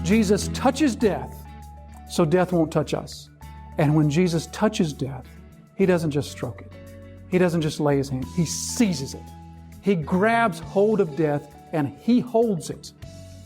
Jesus touches death, so death won't touch us. And when Jesus touches death, He doesn't just stroke it. He doesn't just lay His hand. He seizes it. He grabs hold of death and He holds it.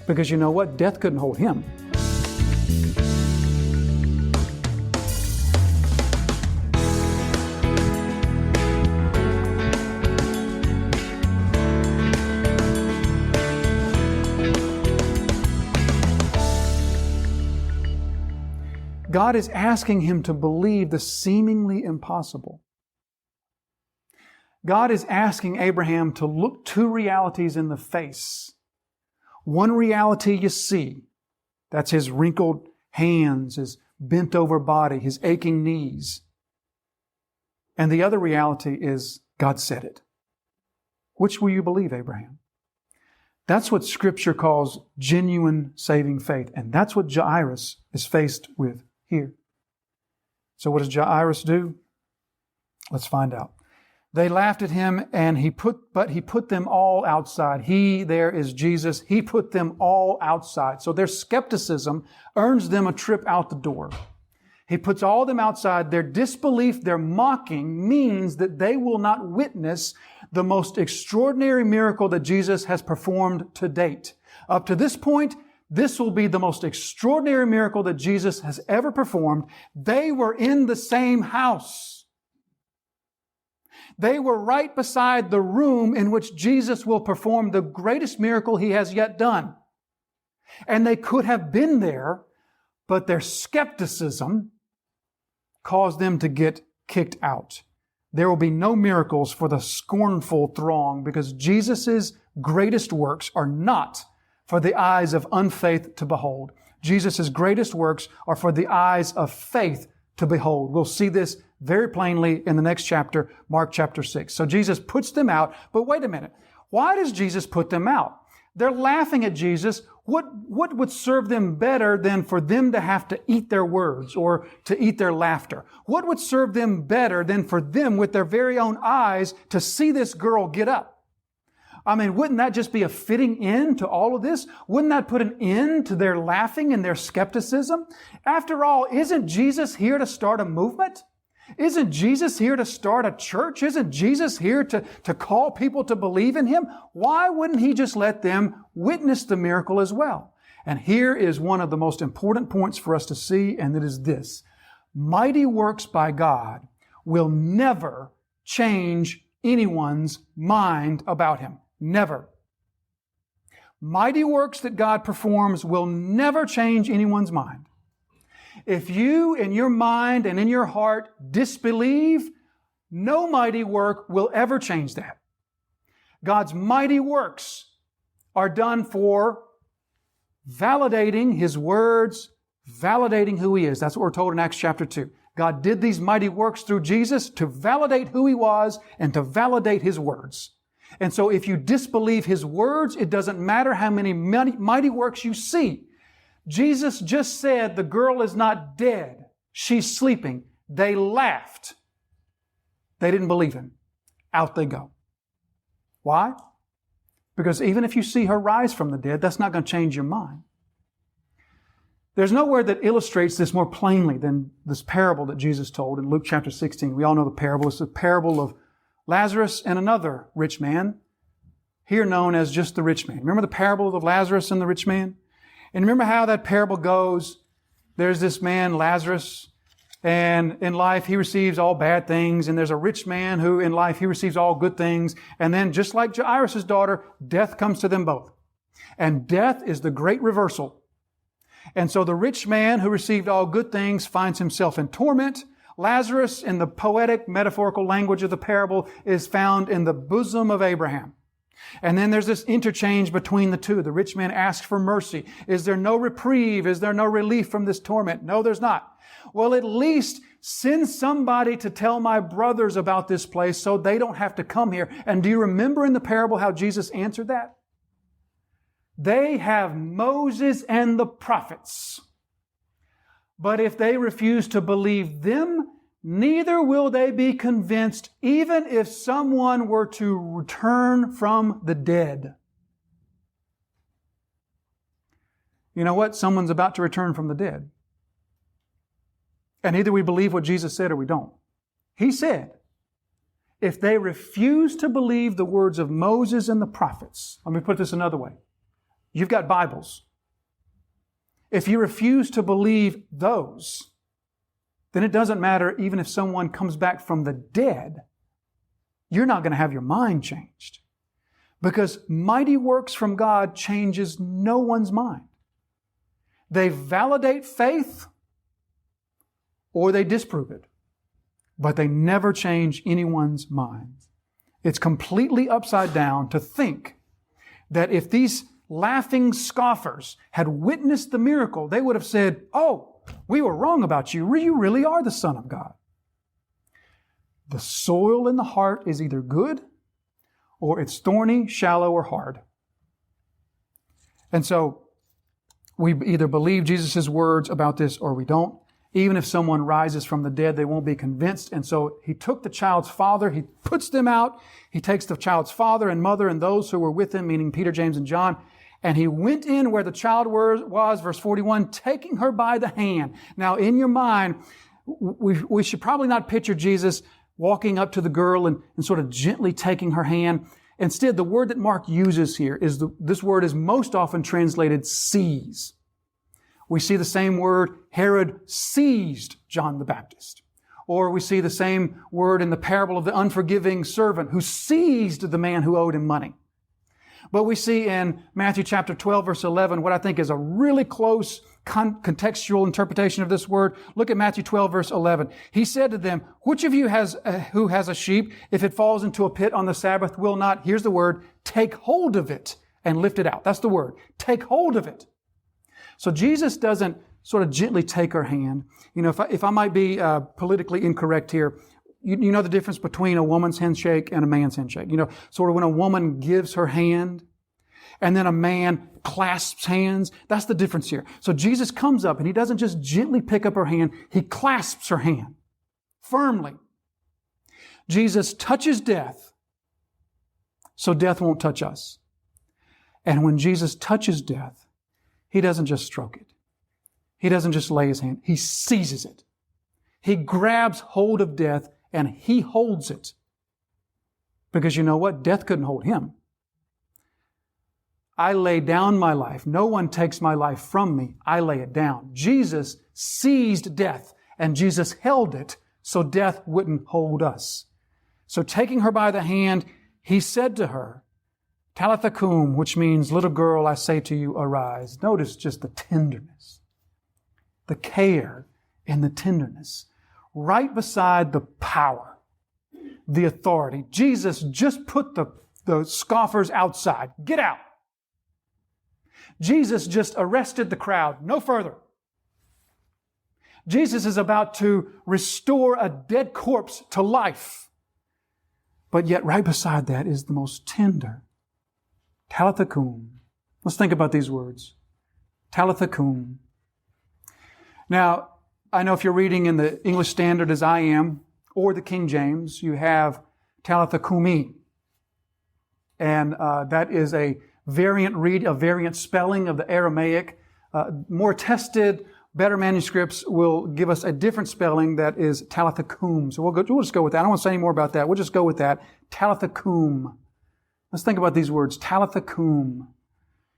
Because you know what? Death couldn't hold Him. God is asking him to believe the seemingly impossible. God is asking Abraham to look two realities in the face. One reality you see, that's his wrinkled hands, his bent over body, his aching knees. And the other reality is God said it. Which will you believe, Abraham? That's what Scripture calls genuine saving faith. And that's what Jairus is faced with here. So what does Jairus do? Let's find out. They laughed at him, and he put them all outside. He, there is Jesus. He put them all outside. So their skepticism earns them a trip out the door. He puts all of them outside. Their disbelief, their mocking means that they will not witness the most extraordinary miracle that Jesus has performed to date. Up to this point, this will be the most extraordinary miracle that Jesus has ever performed. They were in the same house. They were right beside the room in which Jesus will perform the greatest miracle He has yet done. And they could have been there, but their skepticism caused them to get kicked out. There will be no miracles for the scornful throng because Jesus' greatest works are not for the eyes of unfaith to behold. Jesus' greatest works are for the eyes of faith to behold. We'll see this very plainly in the next chapter, Mark chapter 6. So Jesus puts them out, but wait a minute. Why does Jesus put them out? They're laughing at Jesus. What would serve them better than for them to have to eat their words or to eat their laughter? What would serve them better than for them with their very own eyes to see this girl get up? I mean, wouldn't that just be a fitting end to all of this? Wouldn't that put an end to their laughing and their skepticism? After all, isn't Jesus here to start a movement? Isn't Jesus here to start a church? Isn't Jesus here to call people to believe in Him? Why wouldn't He just let them witness the miracle as well? And here is one of the most important points for us to see, and it is this. Mighty works by God will never change anyone's mind about Him. Never. Mighty works that God performs will never change anyone's mind. If you in your mind and in your heart disbelieve, no mighty work will ever change that. God's mighty works are done for validating His words, validating who He is. That's what we're told in Acts chapter 2. God did these mighty works through Jesus to validate who He was and to validate His words. And so if you disbelieve His words, it doesn't matter how many mighty works you see. Jesus just said the girl is not dead. She's sleeping. They laughed. They didn't believe Him. Out they go. Why? Because even if you see her rise from the dead, that's not going to change your mind. There's nowhere that illustrates this more plainly than this parable that Jesus told in Luke chapter 16. We all know the parable. It's the parable of Lazarus and another rich man, here known as just the rich man. Remember the parable of Lazarus and the rich man? And remember how that parable goes? There's this man, Lazarus, and in life he receives all bad things. And there's a rich man who in life he receives all good things. And then just like Jairus' daughter, death comes to them both. And death is the great reversal. And so the rich man who received all good things finds himself in torment. Lazarus, in the poetic, metaphorical language of the parable, is found in the bosom of Abraham. And then there's this interchange between the two. The rich man asks for mercy. Is there no reprieve? Is there no relief from this torment? No, there's not. Well, at least send somebody to tell my brothers about this place so they don't have to come here. And do you remember in the parable how Jesus answered that? They have Moses and the prophets. But if they refuse to believe them, neither will they be convinced, even if someone were to return from the dead. you know what? Someone's about to return from the dead. And either we believe what Jesus said or we don't. He said, if they refuse to believe the words of Moses and the prophets, let me put this another way. You've got Bibles. If you refuse to believe those, then it doesn't matter even if someone comes back from the dead, you're not going to have your mind changed. Because mighty works from God changes no one's mind. They validate faith or they disprove it. But they never change anyone's mind. It's completely upside down to think that if these laughing scoffers had witnessed the miracle, they would have said, oh, we were wrong about you. You really are the Son of God. The soil in the heart is either good or it's thorny, shallow, or hard. And so we either believe Jesus' words about this or we don't. Even if someone rises from the dead, they won't be convinced. And so He took the child's father, He puts them out. He takes the child's father and mother and those who were with him, meaning Peter, James, and John. And He went in where the child was, verse 41, taking her by the hand. Now, in your mind, we should probably not picture Jesus walking up to the girl and sort of gently taking her hand. Instead, the word that Mark uses here is this word is most often translated seize. We see the same word, Herod seized John the Baptist. Or we see the same word in the parable of the unforgiving servant who seized the man who owed him money. But we see in Matthew chapter 12, verse 11, what I think is a really close contextual interpretation of this word. Look at Matthew 12, verse 11. He said to them, which of you who has a sheep, if it falls into a pit on the Sabbath, will not, here's the word, take hold of it and lift it out. That's the word. Take hold of it. So Jesus doesn't sort of gently take her hand. You know, if I might be politically incorrect here, you know the difference between a woman's handshake and a man's handshake. You know, sort of when a woman gives her hand and then a man clasps hands, that's the difference here. So Jesus comes up and He doesn't just gently pick up her hand, He clasps her hand firmly. Jesus touches death so death won't touch us. And when Jesus touches death, He doesn't just stroke it. He doesn't just lay His hand. He seizes it. He grabs hold of death and He holds it. Because you know what? Death couldn't hold Him. I lay down my life. No one takes my life from me. I lay it down. Jesus seized death and Jesus held it so death wouldn't hold us. So taking her by the hand, He said to her, Talitha cum, which means, little girl, I say to you, arise. Notice just the tenderness, the care and the tenderness. Right beside the power, the authority. Jesus just put the scoffers outside. Get out. Jesus just arrested the crowd. No further. Jesus is about to restore a dead corpse to life. But yet right beside that is the most tender. Talitha cum. Let's think about these words. Talitha cum. Now, I know if you're reading in the English Standard as I am, or the King James, you have Talitha cumi. And that is a variant spelling of the Aramaic. More tested, better manuscripts will give us a different spelling that is Talitha cum. So we'll just go with that. I don't want to say any more about that. We'll just go with that. Talitha cum. Let's think about these words. Talitha cum.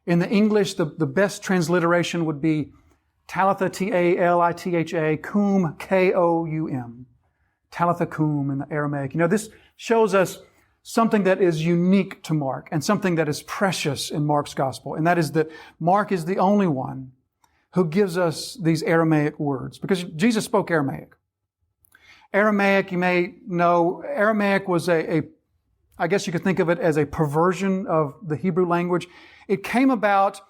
In the English, the best transliteration would be Talitha, T-A-L-I-T-H-A, cum, K-O-U-M. Talitha cum in the Aramaic. You know, this shows us something that is unique to Mark and something that is precious in Mark's gospel. And that is that Mark is the only one who gives us these Aramaic words. Because Jesus spoke Aramaic. Aramaic, you may know, Aramaic was I guess you could think of it as a perversion of the Hebrew language. It came about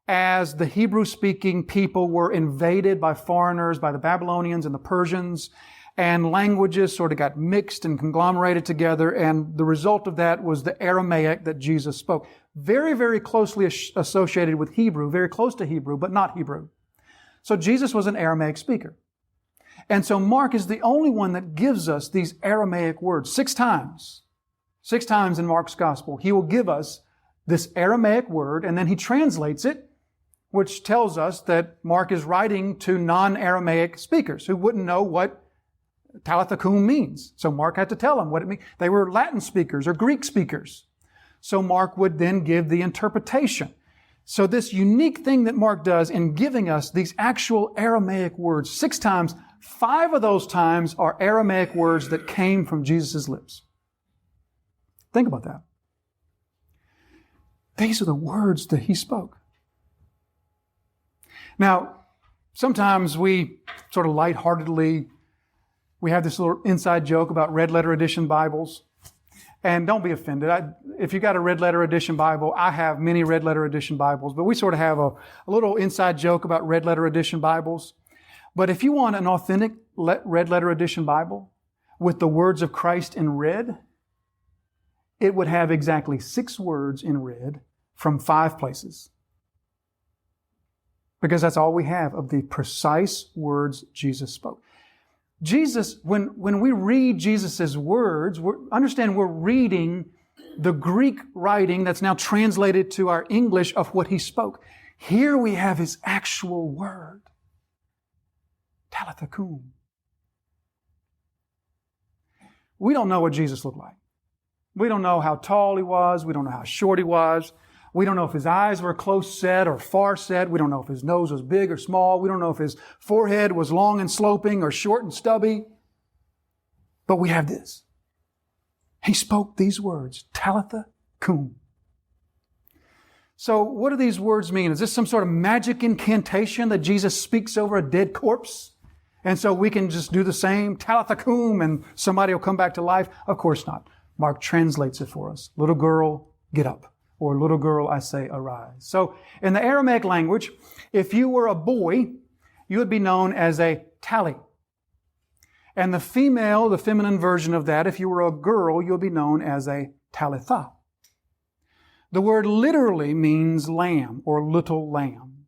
as the Hebrew-speaking people were invaded by foreigners, by the Babylonians and the Persians, and languages sort of got mixed and conglomerated together, and the result of that was the Aramaic that Jesus spoke. Very, very closely associated with Hebrew, very close to Hebrew, but not Hebrew. So Jesus was an Aramaic speaker. And so Mark is the only one that gives us these Aramaic words. 6 times. 6 times in Mark's gospel, he will give us this Aramaic word, and then he translates it which tells us that Mark is writing to non-Aramaic speakers who wouldn't know what Talitha Kum means. So Mark had to tell them what it means. They were Latin speakers or Greek speakers. So Mark would then give the interpretation. So this unique thing that Mark does in giving us these actual Aramaic words, 6 times, 5 of those times are Aramaic words that came from Jesus' lips. Think about that. These are the words that He spoke. Now, sometimes we sort of lightheartedly, we have this little inside joke about red letter edition Bibles. And don't be offended. If you got a red letter edition Bible, I have many red letter edition Bibles, but we sort of have a little inside joke about red letter edition Bibles. But if you want an authentic red letter edition Bible with the words of Christ in red, it would have exactly 6 words in red from 5 places. Because that's all we have of the precise words Jesus spoke. Jesus, when we read Jesus' words, understand we're reading the Greek writing that's now translated to our English of what He spoke. Here we have His actual word. Talitha Kum. We don't know what Jesus looked like. We don't know how tall He was. We don't know how short He was. We don't know if His eyes were close set or far set. We don't know if His nose was big or small. We don't know if His forehead was long and sloping or short and stubby. But we have this. He spoke these words, Talitha Kum. So what do these words mean? Is this some sort of magic incantation that Jesus speaks over a dead corpse? And so we can just do the same, Talitha Kum, and somebody will come back to life? Of course not. Mark translates it for us. Little girl, get up. Or little girl, I say, arise. So in the Aramaic language, if you were a boy, you would be known as a tali. And the feminine version of that, if you were a girl, you'll be known as a talitha. The word literally means lamb or little lamb.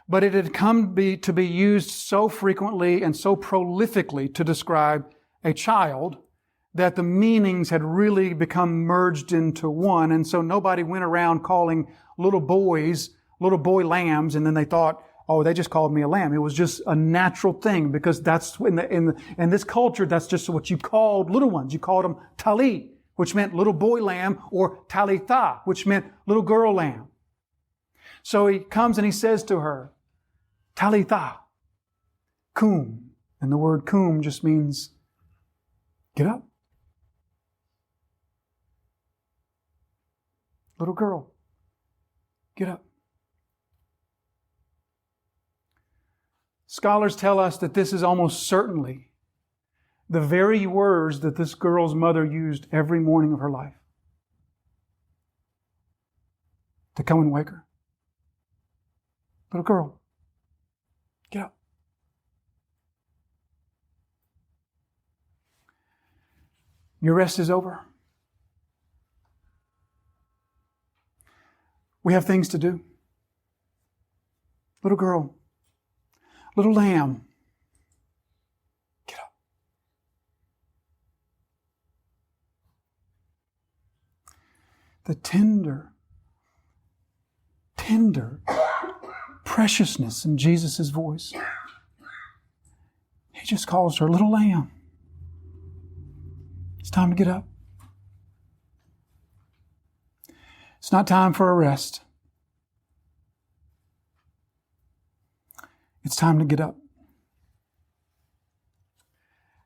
But it had come to be used so frequently and so prolifically to describe a child that the meanings had really become merged into one. And so nobody went around calling little boys, little boy lambs, and then they thought, oh, they just called me a lamb. It was just a natural thing because that's in this culture, that's just what you called little ones. You called them tali, which meant little boy lamb, or talitha, which meant little girl lamb. So He comes and He says to her, Talitha, kum. And the word kum just means get up. Little girl, get up. Scholars tell us that this is almost certainly the very words that this girl's mother used every morning of her life to come and wake her. Little girl, get up. Your rest is over. We have things to do. Little girl, little lamb, get up. The tender preciousness in Jesus' voice. He just calls her little lamb. It's time to get up. It's not time for a rest. It's time to get up.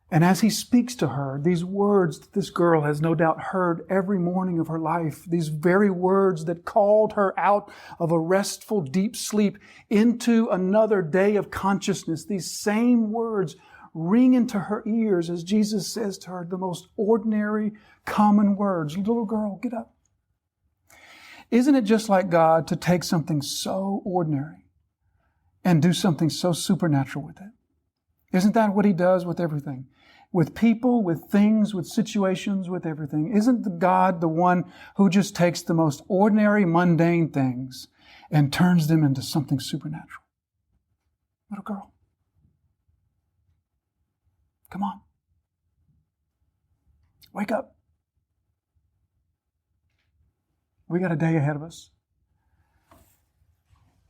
And as He speaks to her, these words that this girl has no doubt heard every morning of her life, these very words that called her out of a restful, deep sleep into another day of consciousness, these same words ring into her ears as Jesus says to her the most ordinary, common words. Little girl, get up. Isn't it just like God to take something so ordinary and do something so supernatural with it? Isn't that what He does with everything? With people, with things, with situations, with everything. Isn't God the one who just takes the most ordinary, mundane things and turns them into something supernatural? Little girl, come on. Wake up. We got a day ahead of us.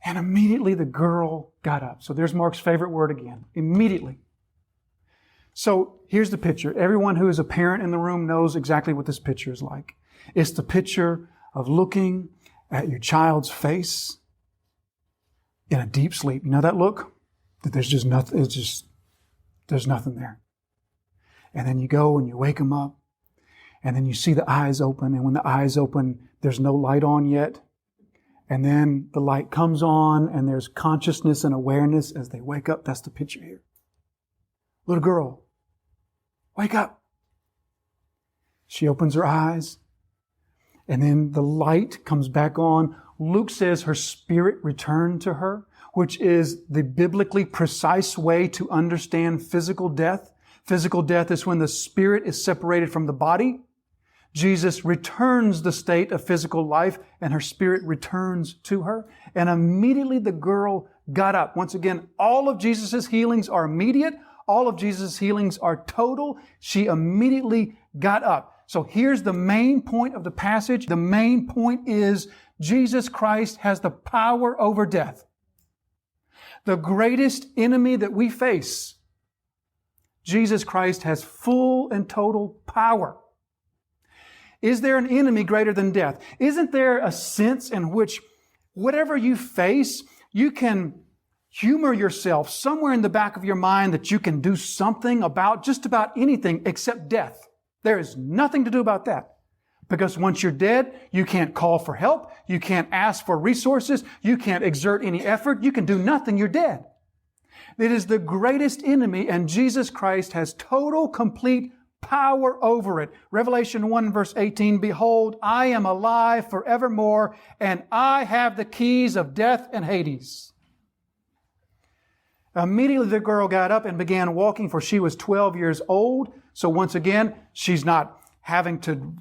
And immediately the girl got up. So there's Mark's favorite word again. Immediately. So here's the picture. Everyone who is a parent in the room knows exactly what this picture is like. It's the picture of looking at your child's face in a deep sleep. You know that look? That there's just nothing, there's nothing there. And then you go and you wake them up, and then you see the eyes open, and when the eyes open, there's no light on yet. And then the light comes on, and there's consciousness and awareness as they wake up. That's the picture here. Little girl, wake up. She opens her eyes, and then the light comes back on. Luke says her spirit returned to her, which is the biblically precise way to understand physical death. Physical death is when the spirit is separated from the body. Jesus returns the state of physical life, and her spirit returns to her. And immediately the girl got up. Once again, all of Jesus' healings are immediate. All of Jesus' healings are total. She immediately got up. So here's the main point of the passage. The main point is Jesus Christ has the power over death. The greatest enemy that we face, Jesus Christ has full and total power. Is there an enemy greater than death? Isn't there a sense in which whatever you face, you can humor yourself somewhere in the back of your mind that you can do something about just about anything except death? There is nothing to do about that. Because once you're dead, you can't call for help. You can't ask for resources. You can't exert any effort. You can do nothing. You're dead. It is the greatest enemy, and Jesus Christ has total, complete power over it. Revelation 1 verse 18, behold, I am alive forevermore, and I have the keys of death and Hades. Immediately the girl got up and began walking, for she was 12 years old. So once again, she's not having to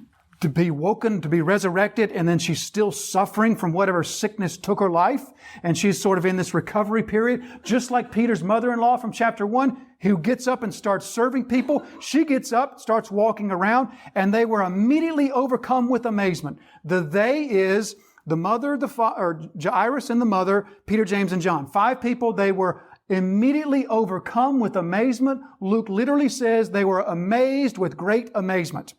be woken, to be resurrected, and then she's still suffering from whatever sickness took her life, and she's sort of in this recovery period, just like Peter's mother-in-law from chapter 1, who gets up and starts serving people. She gets up, starts walking around, and they were immediately overcome with amazement. The they is the mother, or Jairus and the mother, Peter, James, and John. 5 people, they were immediately overcome with amazement. Luke literally says they were amazed with great amazement.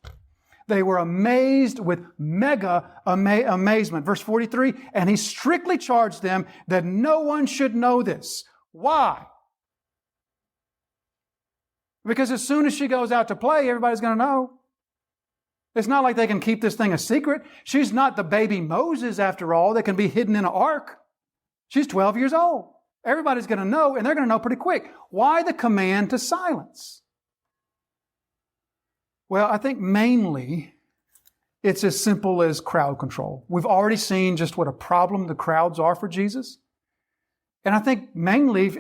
They were amazed with mega amazement. Verse 43, and he strictly charged them that no one should know this. Why? Because as soon as she goes out to play, everybody's going to know. It's not like they can keep this thing a secret. She's not the baby Moses, after all, that can be hidden in an ark. She's 12 years old. Everybody's going to know, and they're going to know pretty quick. Why the command to silence? Well, I think mainly it's as simple as crowd control. We've already seen just what a problem the crowds are for Jesus. And I think mainly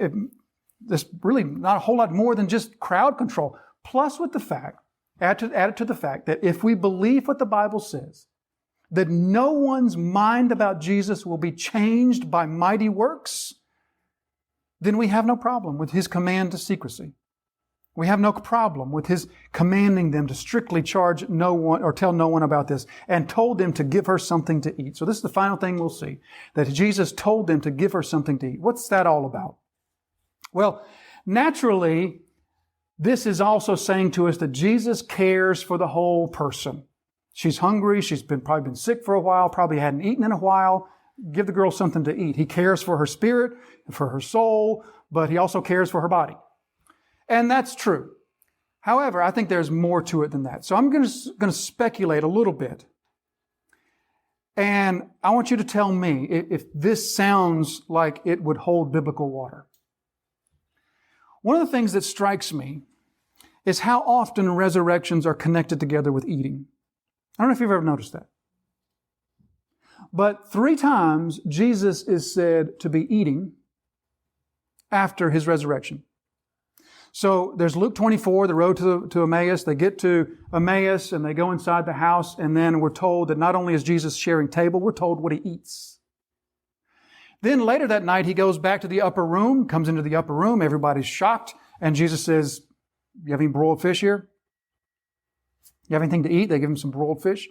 there's really not a whole lot more than just crowd control. Plus with the fact, added to the fact that if we believe what the Bible says, that no one's mind about Jesus will be changed by mighty works, then we have no problem with His command to secrecy. We have no problem with His commanding them to strictly charge no one or tell no one about this, and told them to give her something to eat. So this is the final thing we'll see, that Jesus told them to give her something to eat. What's that all about? Well, naturally, this is also saying to us that Jesus cares for the whole person. She's hungry. She's probably been sick for a while, probably hadn't eaten in a while. Give the girl something to eat. He cares for her spirit, for her soul, but He also cares for her body. And that's true. However, I think there's more to it than that. So I'm going to speculate a little bit. And I want you to tell me if this sounds like it would hold biblical water. One of the things that strikes me is how often resurrections are connected together with eating. I don't know if you've ever noticed that. But 3 times Jesus is said to be eating after His resurrection. So there's Luke 24, the road to Emmaus. They get to Emmaus and they go inside the house, and then we're told that not only is Jesus sharing table, we're told what He eats. Then later that night, He goes back to the upper room, comes into the upper room, everybody's shocked, and Jesus says, you have any broiled fish here? You have anything to eat? They give Him some broiled fish.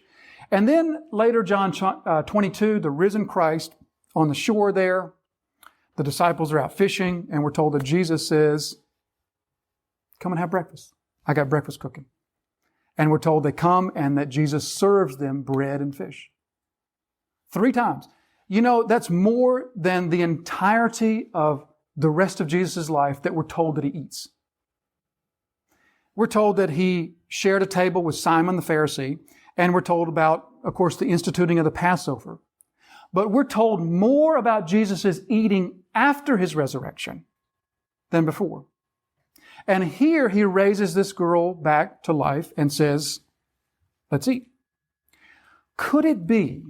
And then later, John 22, the risen Christ on the shore there, The disciples are out fishing, and we're told that Jesus says, come and have breakfast. I got breakfast cooking. And we're told they come and that Jesus serves them bread and fish. 3 times. You know, that's more than the entirety of the rest of Jesus' life that we're told that he eats. We're told that he shared a table with Simon the Pharisee, and we're told about, of course, the instituting of the Passover. But we're told more about Jesus' eating after his resurrection than before. And here he raises this girl back to life and says, let's eat. Could it be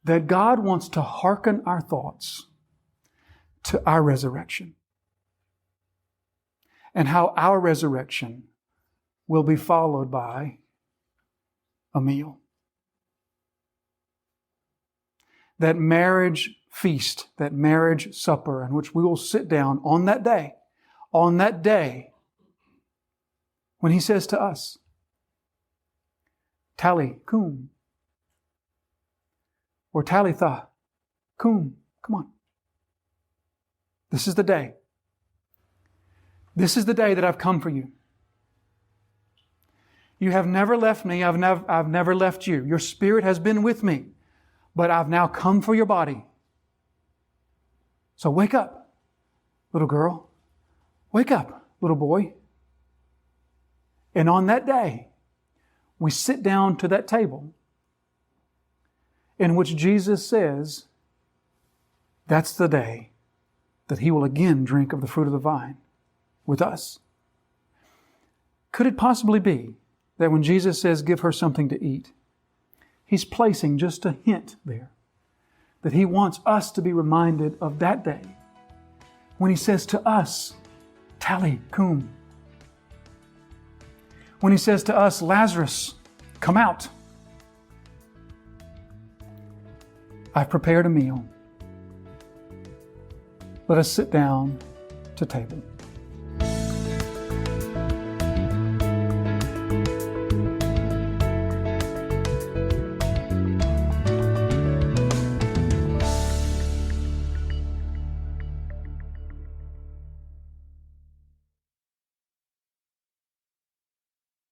that God wants to hearken our thoughts to our resurrection? And how our resurrection will be followed by a meal. That marriage feast, that marriage supper in which we will sit down on that day when he says to us, Tally cum, or Talitha cum, come on. This is the day. This is the day that I've come for you. You have never left me. I've never left you. Your spirit has been with me, but I've now come for your body. So wake up, little girl. Wake up, little boy. And on that day, we sit down to that table in which Jesus says, that's the day that he will again drink of the fruit of the vine with us. Could it possibly be that when Jesus says, give her something to eat, he's placing just a hint there that he wants us to be reminded of that day when he says to us, Tally cum. When he says to us, Lazarus, come out. I've prepared a meal. Let us sit down to table.